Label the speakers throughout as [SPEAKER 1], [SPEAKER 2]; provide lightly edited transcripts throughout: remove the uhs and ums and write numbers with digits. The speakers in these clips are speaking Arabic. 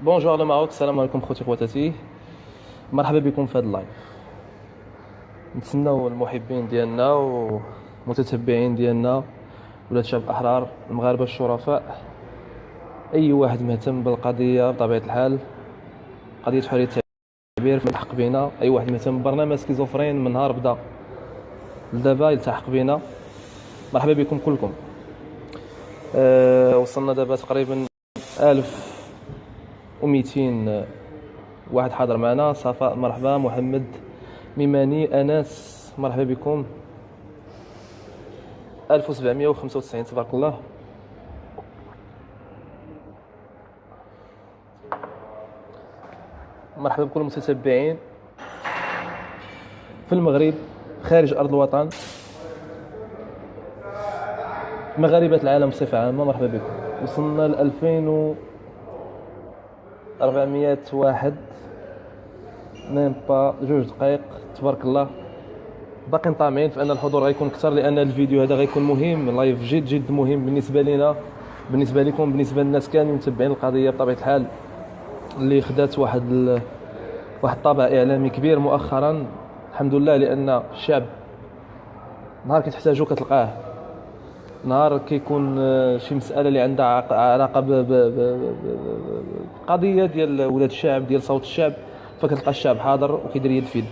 [SPEAKER 1] بونجور لو ماروك، السلام عليكم خوتي خواتاتي. مرحبا بكم في هذا اللايف. نتسناو المحبين ديالنا ومتتبعين ديالنا، ولاد شعب الاحرار، المغاربه الشرفاء، اي واحد مهتم بالقضيه بطبيعه الحال، قضيه حريه التعبير في الحق بينا. اي واحد مهتم ببرنامج سكيزوفرين من نهار بدا لدابا يلتحق بينا. مرحبا بكم كلكم. وصلنا دابا تقريبا 1200 واحد حاضر معنا. صفاء مرحبا، محمد، ميماني، انس مرحبا بكم. 1795 تبارك الله. مرحبا بكل المتتبعين في المغرب، خارج أرض الوطن، مغاربة العالم بصفة عامة. مرحبا بكم. وصلنا ل 2400 واحد، ميم با جوج دقائق تبارك الله. باقي طامعين في أن الحضور غيكون أكثر، لأن الفيديو هذا غيكون مهم، لايف جد جد مهم بالنسبة لنا، بالنسبة لكم، بالنسبة للناس كاملين متبعين القضية بطبيعة الحال، اللي خدات واحد الطابع إعلامي كبير مؤخرا. الحمد لله، لأن الشعب نهار كتحتاجو كتلقاه، نهار كيكون شي مسألة اللي عندها علاقة بقضية ديال ولاد الشعب، ديال صوت الشعب، فكتلقى الشعب حاضر وكيدير يد في يد.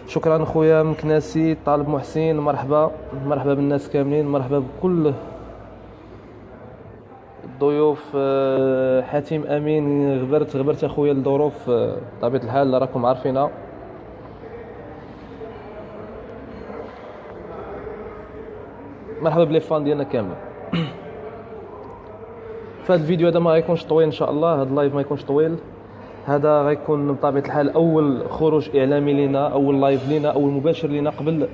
[SPEAKER 1] شكرا خويا مكناسي، طالب محسن، مرحبا. مرحبا بالناس كاملين، مرحبا بكل الضيوف. حاتم امين، غبرت اخويا الظروف، بطبيعة الحال راكم عارفينها. مرحبا بلي فان ديالنا كامل. فهاد الفيديو هذا ما غيكونش طويل ان شاء الله، هاد اللايف ما يكونش طويل. هذا غيكون بطبيعه الحال اول خروج اعلامي لنا، اول لايف لنا، اول مباشر لنا قبل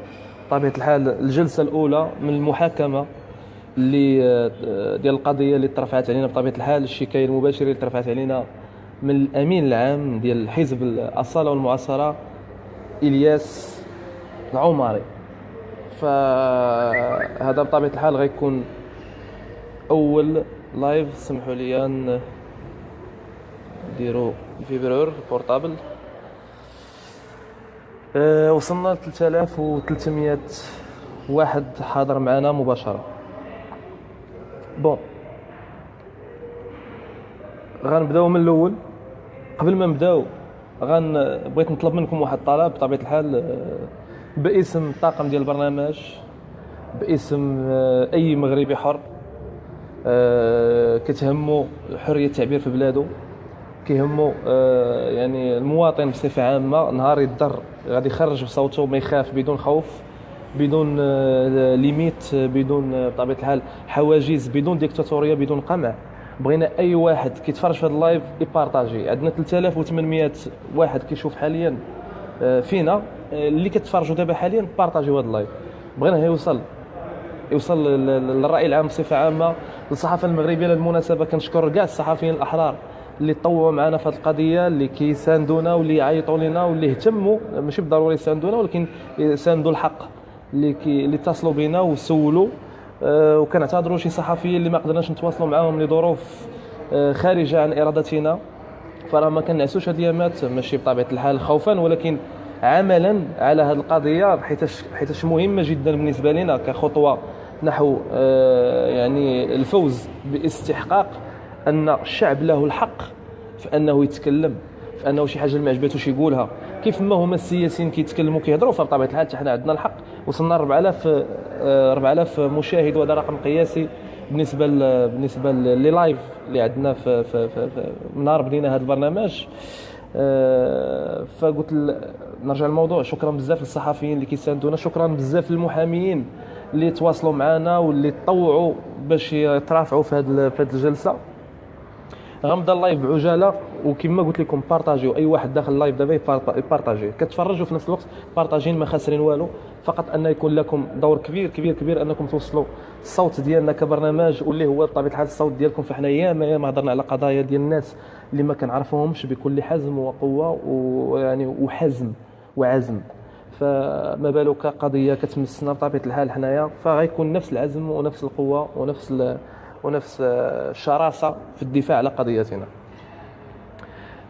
[SPEAKER 1] بطبيعه الحال الجلسه الاولى من المحاكمه اللي ديال القضيه اللي طرفعت علينا بطبيعه الحال، الشكايه المباشره اللي طرفعت علينا من الامين العام ديال حزب الاصاله والمعاصره الياس العمري. فهذا بطبيعه الحال غيكون اول لايف. سمحوا لي نديرو الفيبرور البورطابل. وصلنا ل 3300 واحد حاضر معنا مباشرة. بون، غنبداو من الاول. قبل ما نبداو بغيت نطلب منكم واحد الطلب بطبيعة الحال، باسم الطاقم ديال البرنامج، باسم اي مغربي حر كتهمو حرية التعبير في بلادو، كيهمو يعني المواطن بصفة عامة نهار يضر غادي يخرج بصوته، ما يخاف، بدون خوف، بدون ليميت، بدون بطبيعة الحال حواجز، بدون ديكتاتورية، بدون قمع. بغينا اي واحد كيتفرج في هذا اللايف يبارطاجي. عندنا 3800 واحد كيشوف حاليا فينا، اللي كتفرجوا دابا حاليا بارطاجيو هذا اللايف. بغيناه يوصل للرأي العام بصفة عامة، للصحافة المغربية. للمناسبة كنشكر كاع الصحفيين الأحرار اللي طوعوا معنا في هذه القضية، اللي كيساندونا واللي يعيطوا لنا واللي اهتموا، ماشي بالضروري يساندونا ولكن يساندوا الحق، اللي اتصلوا بنا وسولوا. وكنعتذروا شي صحفيين اللي ما قدرناش نتواصلوا معاهم لظروف خارجة عن إرادتنا. فراه ما كنعسوش هاد الايامات، ماشي بطبيعه الحال خوفا، ولكن عملا على هذه القضيه، حيتاش مهمه جدا بالنسبه لنا كخطوه نحو يعني الفوز باستحقاق ان الشعب له الحق في انه يتكلم، في انه شي حاجه ما عجباتوش يقولها. كيف ما هما السياسيين كيتكلموا كيهضروا، فبطبيعه الحال حتى حنا عندنا الحق. وصلنا 4000 مشاهد، وهذا رقم قياسي بالنسبه لي لايف اللي عندنا في من نهار بدينا هذا البرنامج. فقلت نرجع للموضوع. شكرا بزاف للصحفيين اللي كيساندونا، شكرا بزاف للمحاميين اللي تواصلوا معنا واللي تطوعوا باش يترافعوا في هذه الجلسه. غنبدا اللايف بعجاله، وكما قلت لكم بارطاجيو. اي واحد داخل اللايف دابا يبارطاجي، كتفرجوا في نفس الوقت بارطاجين، ما خاسرين والو، فقط ان يكون لكم دور كبير كبير كبير انكم توصلوا الصوت ديالنا كبرنامج، واللي هو بطبيعه الحال الصوت ديالكم. فاحنا ياما هضرنا على قضايا ديال الناس اللي ما كنعرفوهمش بكل حزم وقوه، ويعني وحزم وعزم. فما بالك قضيه كتمسنا بطبيعه الحال حنايا، فغيكون نفس العزم ونفس القوه ونفس الشراسه في الدفاع على قضيتنا.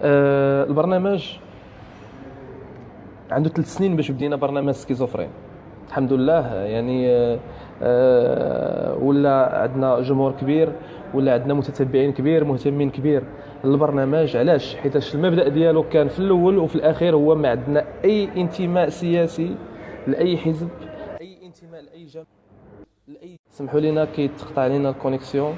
[SPEAKER 1] البرنامج عنده 3 سنين باش بدينا برنامج سكيزوفرين. الحمد لله يعني ولا عندنا جمهور كبير، ولا عندنا متتبعين كبير، مهتمين كبير للبرنامج. علاش؟ حيت المبدأ ديالو كان في الاول وفي الاخير هو ما عندنا اي انتماء سياسي لاي حزب، اي انتماء لاي جماعه، لاي. سمحوا لينا كيتقطع علينا الكونيكسيون.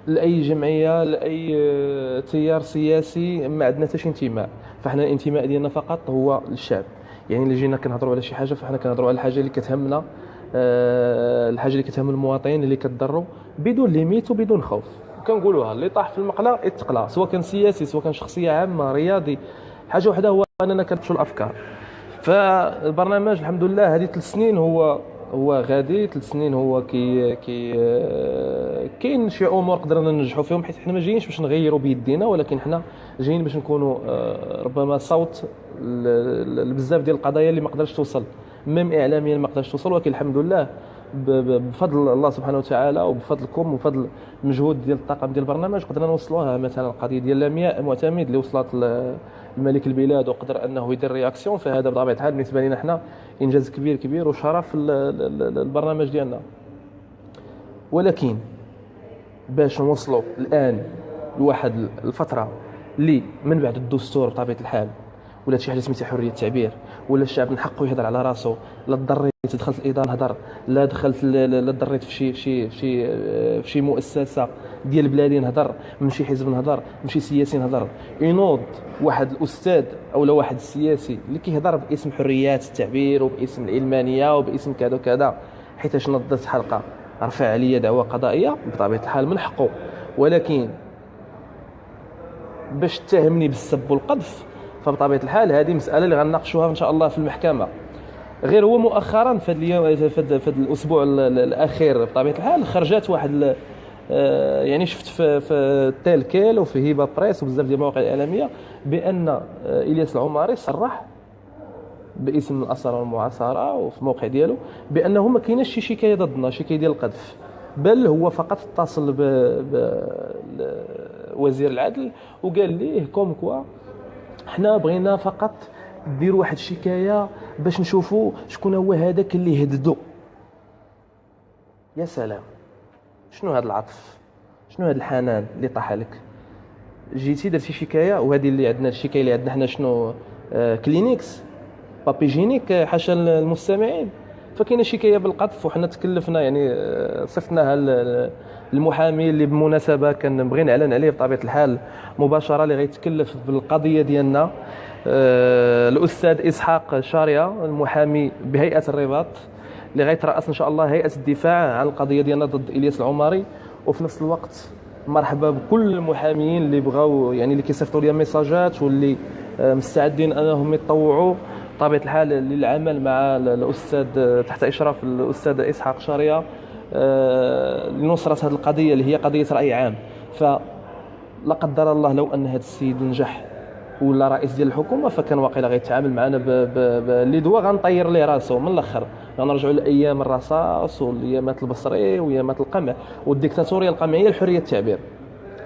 [SPEAKER 1] لاي جمعيه، لاي تيار سياسي، ما عندنا حتى شي انتماء. فاحنا الانتماء ديالنا فقط هو للشعب. يعني اللي جينا كنهضروا على شي حاجه، فاحنا كنهضروا على الحاجه اللي كتهمنا، الحاجه اللي كتهم المواطنين اللي كتضروا بدون ليميت وبدون خوف. كنقولوها اللي طاح في المقله اتقلا، سواء كان سياسي، سواء كان شخصيه عامه، رياضي. حاجه وحده هو اننا كنمشوا الافكار. فالبرنامج الحمد لله هذه 3 سنين هو غادي 3 سنين. هو كاين شي امور قدرنا ننجحوا فيهم، حيت حنا ما جايينش باش نغيروا بيدينا، ولكن حنا جايين باش نكونوا ربما صوت لبزاف ديال القضايا اللي ما قدرش توصل، ميم اعلاميا ما قدرش توصل. ولكن الحمد لله بفضل الله سبحانه وتعالى وبفضلكم وبفضل المجهود ديال الطاقم ديال البرنامج قدرنا نوصلوها. مثلا القضيه ديال لمياء معتمد اللي وصلت الملك البلاد وقدر انه يدير رياكسيون، فهذا بطبيعه الحال بالنسبه لنا احنا انجاز كبير كبير وشرف البرنامج ديالنا. ولكن باش نوصلوا الان لواحد الفتره اللي من بعد الدستور بطبيعه الحال ولا شي حاجه سميتها حريه التعبير، ولا الشعب من حقه يهضر على راسه، لا ضريت دخلت الاداره نهضر، لا دخلت لا ضريت في شي مؤسسه ديال بلادي نهضر، من شي حزب نهضر، من شي سياسي نهضر. ينوض واحد الاستاذ او لا واحد السياسي اللي كيهضر باسم حريات التعبير وباسم العلمانيه وباسم كذا وكذا، حيتاش نضت حلقه رفع عليا دعوه قضائيه، بطبيعه الحال من حقه. ولكن باش تتهمني بالسب والقذف، فبطبيعه الحال هذه مساله اللي غنناقشوها ان شاء الله في المحكمه. غير هو مؤخرا في اليوم في الاسبوع الاخير بطبيعه الحال خرجت واحد يعني شفت في التالكيل وفي هيبه بريس وبزاف ديال المواقع الاعلاميه بان الياس العماري صرح باسم الاسرى والمعاصره وفي الموقع ديالو بانه ما كايناش شي شكايه ضدنا، شكايه ديال القذف، بل هو فقط اتصل بوزير العدل وقال ليه كوم كوا حنا بغينا فقط ديروا واحد الشكايه باش نشوفوا شكون هو هذاك اللي هددو. يا سلام، شنو هذا العطف، شنو هذا الحنان اللي طاح لك. جيتي درتي شكايه، وهذه اللي عندنا الشكايه اللي عندنا حنا شنو كلينيكس بابيجينيك حاشا المستمعين. فكاينه شكايه بالقذف وحنا تكلفنا يعني صفتناها المحامي اللي بالمناسبه كنبغي نعلن عليه بطبيعه الحال مباشره اللي غيتكلف بالقضيه ديالنا، الاستاذ اسحاق شاريه المحامي بهيئه الرباط اللي غيترأس ان شاء الله هيئه الدفاع عن القضيه ديالنا ضد الياس العماري. وفي نفس الوقت مرحبا بكل المحامين اللي بغاو يعني اللي كيصيفطوا لي ميساجات واللي مستعدين انهم يتطوعوا بطبيعه الحال للعمل مع الاستاذ تحت اشراف الاستاذ اسحاق شاريه لنصره هذه القضيه اللي هي قضيه راي عام. فلا قدر الله لو ان هذا السيد نجح ولا رئيس ديال الحكومه، فكان واقيلا غيتعامل معنا اللي دوا غنطير ليه راسو من الاخر. غنرجعوا لايام الرصاص والايامات البصري وايامات القمع والديكتاتوريه القمعيه لحريه التعبير.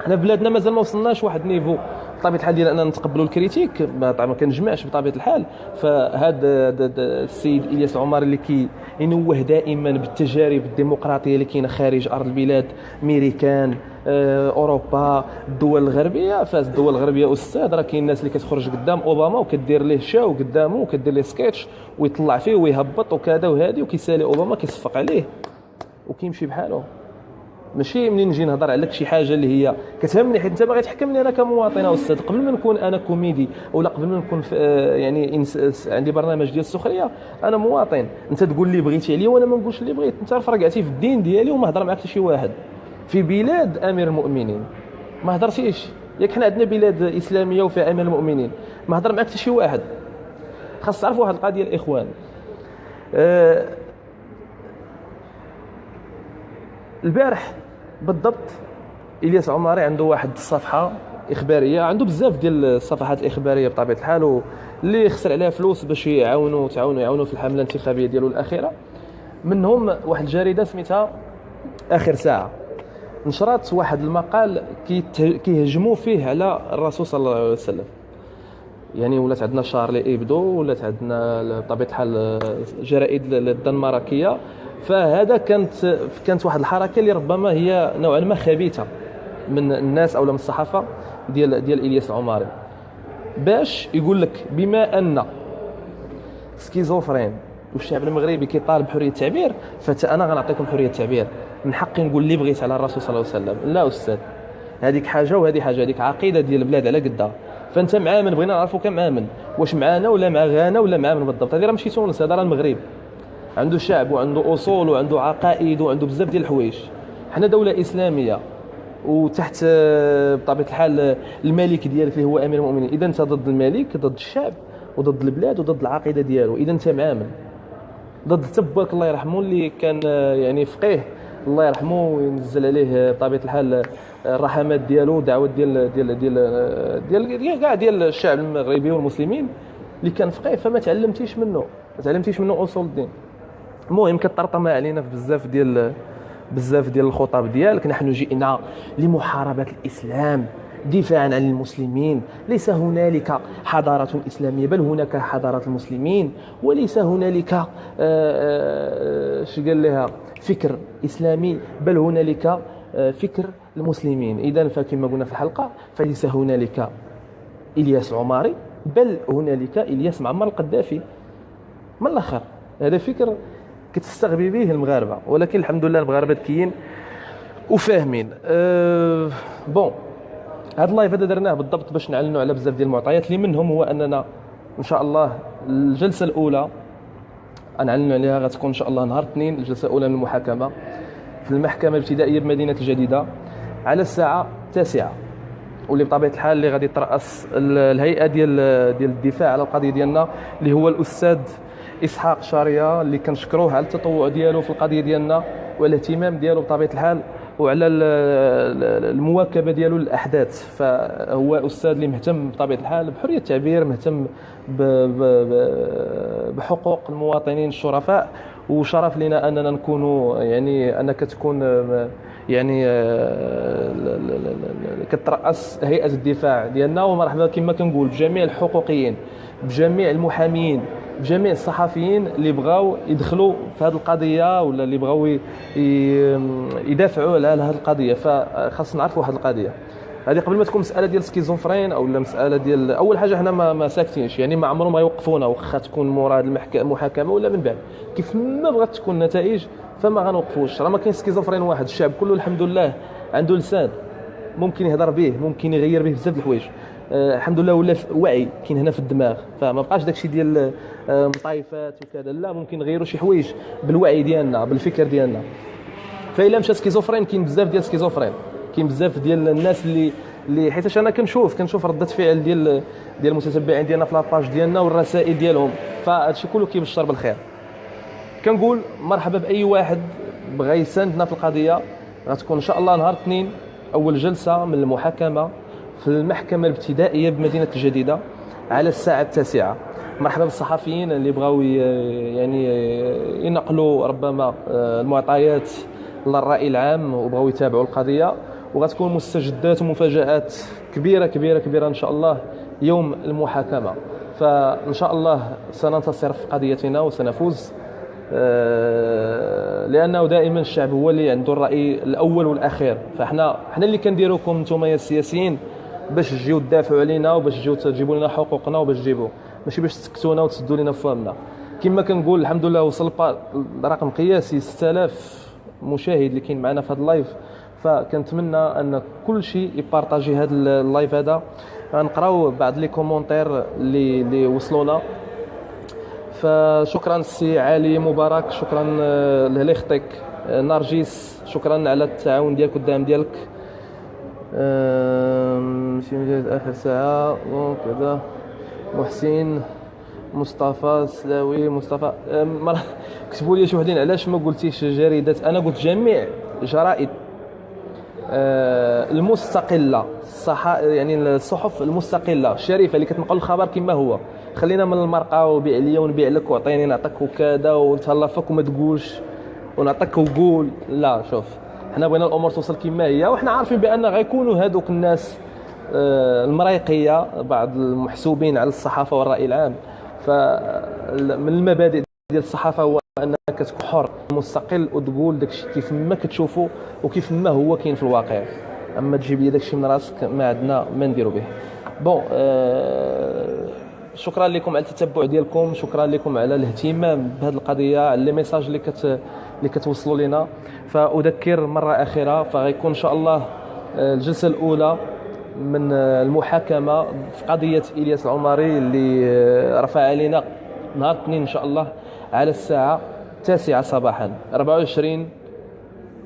[SPEAKER 1] حنا بلادنا مازال ما وصلناش واحد نيفو بطبيعه الحال ديال اننا نتقبلوا الكريتيك، ما كنجمعش بطبيعه الحال. فهذا السيد الياس العماري اللي ينوه دائما بالتجارب الديمقراطيه اللي كاينه خارج ارض البلاد، ميريكان، اوروبا، الدول الغربيه. فالدول الغربيه استاذ راه كاين الناس اللي كتخرج قدام اوباما وكدير ليه شاو قدامه وكدير ليه سكيتش ويطلع فيه ويهبط وكذا وهادي وكيسالي اوباما كيصفق عليه وكيمشي بحاله. ماشي منين نجي نهضر عليك شي حاجه اللي هي كتهمني حيت انت باغي تحكمني انا كمواطن استاذ، قبل ما نكون انا كوميدي ولا قبل ما نكون يعني عندي برنامج ديال السخريه، انا مواطن. انت تقول لي بغيتي عليا وانا ما نقولش اللي بغيت. انت رفرقعتي في الدين ديالي وما هضر معك حتى شي واحد في بلاد امير المؤمنين، ما هضرتيش. ياك حنا عندنا بلاد اسلاميه وفيها امير المؤمنين، ما هضر معك حتى شي واحد. خاص تعرفوا واحد القضيه الاخوان، البارح بالضبط الياس العماري عنده واحد الصفحه اخباريه، عنده بزاف ديال الصفحات الاخباريه بطبيعه الحال واللي خسر عليها فلوس باش يعاونوا في الحمله الانتخابيه ديالو الاخيره. منهم واحد الجريده سميتها اخر ساعه. نشرت واحد المقال كيهجموا فيه على الرسول صلى الله عليه وسلم. يعني ولات عندنا شارلي إبدو، ولات عندنا بطبيعه الحال جرائد الدنماركيه. فهذا كانت واحد الحركه اللي ربما هي نوعا ما خبيثه من الناس او من الصحافه ديال الياس العماري، باش يقول لك بما ان سكيزوفرين والشعب المغربي كيطالب بحريه التعبير، فانا غنعطيكم حريه التعبير، من حقي نقول اللي بغيت على الرسول صلى الله عليه وسلم. لا استاذ، هذيك حاجه وهذه حاجه، هذيك عقيده ديال البلاد على قدها. فانت مع من؟ بغينا نعرفوا كم عامل، واش معانا ولا مع غانا ولا مع من بالضبط؟ هذه راه ماشي تونس، هذا راه المغرب، عنده شعب وعنده اصول وعنده عقائد وعنده بزاف ديال الحوايج. حنا دوله اسلاميه وتحت بطبيعه الحال الملك ديالك اللي هو امير المؤمنين. اذا انت ضد الملك، ضد الشعب وضد البلاد وضد العقيده ديالو، اذا انت معامل ضد تبارك الله يرحمه اللي كان يعني فقيه الله يرحمه وينزل عليه بطبيعه الحال الرحمات ديالو ودعوات ديال الشعب المغربي والمسلمين اللي كان فقيه. فما تعلمتيش منه، اصول الدين. المهم كتطرطم علينا في بزاف ديال الخطب ديالك. نحن جئنا لمحاربه الاسلام دفاعا عن المسلمين، ليس هنالك حضارة إسلامية بل هناك حضارة المسلمين، وليس هنالك قال لها فكر إسلامي بل هنالك فكر المسلمين. إذن فكما قلنا في الحلقة، فليس هنالك إلياس العماري بل هنالك إلياس معمر القذافي. من الآخر هذا فكر كتستغبي به المغاربة، ولكن الحمد لله المغاربة ذكيين وفاهمين. بون، هذا اللايف هذا درناه بالضبط باش نعلنوا على بزاف ديال المعطيات، اللي منهم هو اننا ان شاء الله الجلسه الاولى غنعلنوا عليها، غتكون ان شاء الله نهار الاثنين، الجلسه الاولى من المحاكمه في المحكمه الابتدائيه بمدينه الجديده على الساعه 9، واللي بطبيعه الحال اللي غادي يترأس الهيئه ديال الدفاع على القضيه ديالنا اللي هو الاستاذ اسحاق شاريه، اللي كنشكروه على التطوع ديالو في القضيه ديالنا والاهتمام ديالو بطبيعه الحال وعلى المواكبه ديالو للاحداث. فهو استاذ اللي مهتم بطبيعه الحال بحريه التعبير، مهتم بحقوق المواطنين الشرفاء، وشرف لنا اننا نكونوا يعني انك تكون يعني كترأس هيئه الدفاع ديالنا. ومرحبا كما كنقول بجميع الحقوقيين، بجميع المحامين، بجميع الصحفيين اللي بغاو يدخلوا في هذه القضيه ولا اللي بغاو يدافعوا على هذه القضيه. فخاصنا نعرفوا واحد القضيه هذه قبل ما تكون مساله ديال سكيزوفرين او مساله ديال اول حاجه. حنا ما ساكتينش، يعني ما عمرهم ما يوقفونا واخا تكون مورا هذه المحاكمه ولا من بعد. كيف ما بغات تكون النتائج فما غنوقفوش. راه ما كاين سكيزوفرين واحد، الشعب كله الحمد لله عنده لسان ممكن يهضر به، ممكن يغير به بزاف د الحوايج. الحمد لله ولا وعي كاين هنا في الدماغ، فما بقاش داكشي ديال مطايفات وكذا، لا ممكن نغيروا شي حوايج بالوعي ديالنا بالفكر ديالنا. فإلا مشى سكيزوفرين كاين بزاف ديال سكيزوفرين، كاين بزاف ديال الناس اللي حيتاش انا كنشوف ردة فعل ديال المتتبعين ديالنا في لاباج ديالنا والرسائل ديالهم، فهادشي كله كيبشر بالخير. كنقول مرحبا باي واحد بغى يساندنا في القضيه. غتكون ان شاء الله نهار الاثنين اول جلسه من المحاكمه في المحكمه الابتدائيه بمدينه الجديده على الساعه 9. مرحبا بالصحفيين اللي بغاو يعني ينقلوا ربما المعطيات للرأي العام وبغاو يتابعوا القضيه. وغتكون مستجدات ومفاجآت كبيره كبيره كبيره ان شاء الله يوم المحاكمه. فان شاء الله سننتصر في قضيتنا وسنفوز، لانه دائما الشعب هو اللي عنده الراي الاول والاخير. فاحنا اللي كنديروكم نتوما يا السياسيين باش تجيو تدافعوا علينا وباش تجيو تجيبوا لنا حقوقنا وباش تجيبوا، ماشي باش تسكتونا وتسدوا لنا فمنا. كما كنقول الحمد لله وصل رقم قياسي 6000 مشاهد اللي كاين معنا في هذا اللايف. فكنتمنى ان كل شيء يبارطاجي هذا اللايف هذا. غنقراو بعض لي كومونتير اللي وصلونا. فشكرا سي علي مبارك، شكرا لهليختك نرجس، شكرا على التعاون ديالك والدعم ديالك. ماشي اخر ساعه وكذا. محسن مصطفى سلاوي مصطفى كتبوا لي شي وحدين علاش ما قلتيش جريدات. انا قلت جميع جرائد المستقله، يعني الصحف المستقله الشريفه اللي كتنقل الخبر كما هو. خلينا من المرقه وبيع لي ونبيع لك وعطيني نعطيك وكذا ونتهلا فيك وما تقولش ونعطيك وقول. لا شوف، حنا بغينا الامور توصل كما هي، وحنا عارفين بان غيكونوا هذوك الناس المرايقيه، بعض المحسوبين على الصحافه والراي العام. فمن المبادئ ديال الصحافه هو انك تكون حر مستقل وتقول داكشي كيف ما كتشوفه وكيف ما هو كاين في الواقع. اما تجيب لي داكشي من راسك ما عندنا ما نديرو به. بون شكرا لكم على التتبع ديالكم، شكرا لكم على الاهتمام بهذه القضيه، على لي ميساج اللي كتوصلوا لنا. فاذكر مره اخيره، فغيكون ان شاء الله الجلسه الاولى من المحاكمه في قضيه الياس العمري اللي رفع علينا نهار الاثنين ان شاء الله على الساعه 9 صباحا 24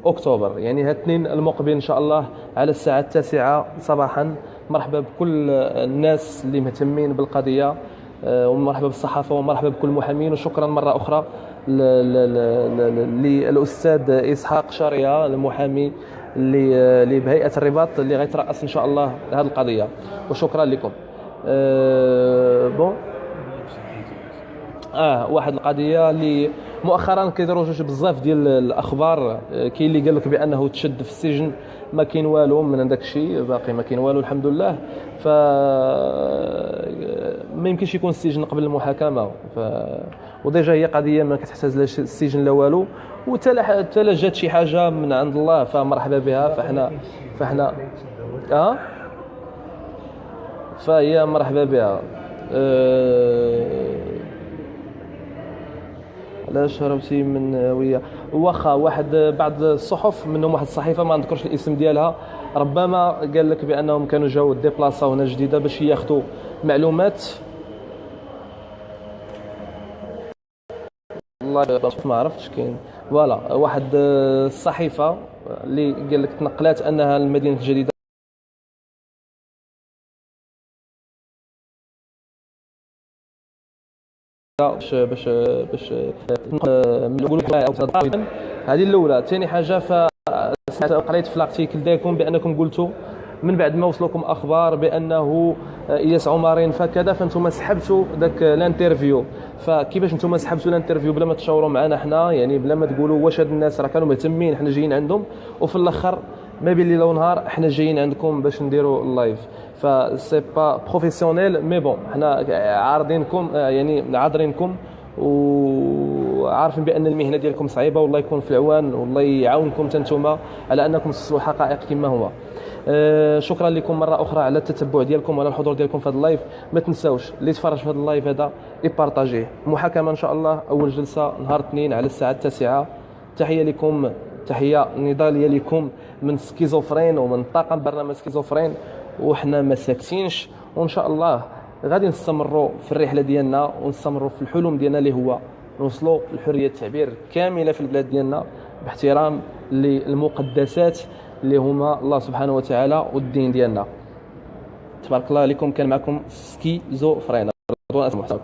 [SPEAKER 1] اكتوبر، يعني الاثنين المقبل ان شاء الله على الساعه 9 صباحا. مرحبا بكل الناس اللي مهتمين بالقضيه، ومرحبا بالصحافه، ومرحبا بكل المحامين. وشكرا مره اخرى للاستاذ اسحاق شاريه المحامي اللي بهيئه الرباط اللي غيترأس ان شاء الله هذه القضيه. وشكرا لكم. بون واحد القضيه اللي مؤخرا كيديروا جوج بزاف ديال الاخبار. كاين اللي قال لك بانه تشد في السجن، ما كاين والو من داك الشيء، باقي ما كاين والو الحمد لله. ف ما يمكنش يكون السجن قبل المحاكمه. وديجا هي قضيه ما كتحتاج لا السجن لا والو، وتا لا جات شي حاجه من عند الله فمرحبا بها. فاحنا فهي مرحبا بها. علاش هربتي من هويه؟ واخا واحد بعض الصحف منهم واحد الصحيفه ما نذكرش الاسم ديالها، ربما قال لك بانهم كانوا جاوا ديبلاصاو هنا جديده باش ياخذوا معلومات. والله ما عرفتش كاين فوالا واحد الصحيفه اللي قال لك تنقلات انها المدينه الجديده باش نقول لك هذه الاولى. ثاني حاجه، قريت في الارتيكل ديالكم بانكم قلتوا من بعد ما وصلوكم اخبار بانه الياس عمرين فكذا، فانتم سحبتوا ذاك الانترفيو. فكيفاش انتم سحبتوا الانترفيو بلا ما تشاوروا معنا حنا، يعني بلا ما تقولوا واش هاد الناس راه كانوا مهتمين حنا جايين عندهم، وفي الاخر ما بين ليله ونهار حنا جايين عندكم باش نديروا اللايف. فسي با بروفيسيونيل، مي بون حنا عارضينكم، يعني عاذرينكم وعارفين بان المهنه ديالكم صعيبه، والله يكون في العوان والله يعاونكم انتم على انكم توصلوا الحقائق كما هو. شكرا لكم مره اخرى على التتبع ديالكم وعلى الحضور ديالكم في هذا اللايف. ما تنساوش اللي تفرج في هذا اللايف هذا يبارطاجيه. محاكمه ان شاء الله اول جلسه نهار الاثنين على الساعه 9. تحيه لكم، تحيه نضاليه لكم من سكيزوفرين ومن طاقم برنامج سكيزوفرين، وحنا ما ساكتينش، وان شاء الله غادي نستمروا في الرحله ديالنا ونستمروا في الحلم ديالنا اللي هو نوصلوا لحريه التعبير كامله في البلاد ديالنا باحترام للمقدسات اللي هما الله سبحانه وتعالى والدين ديالنا. تبارك الله عليكم. كان معكم سكيزوفرين. رضوان محتاج.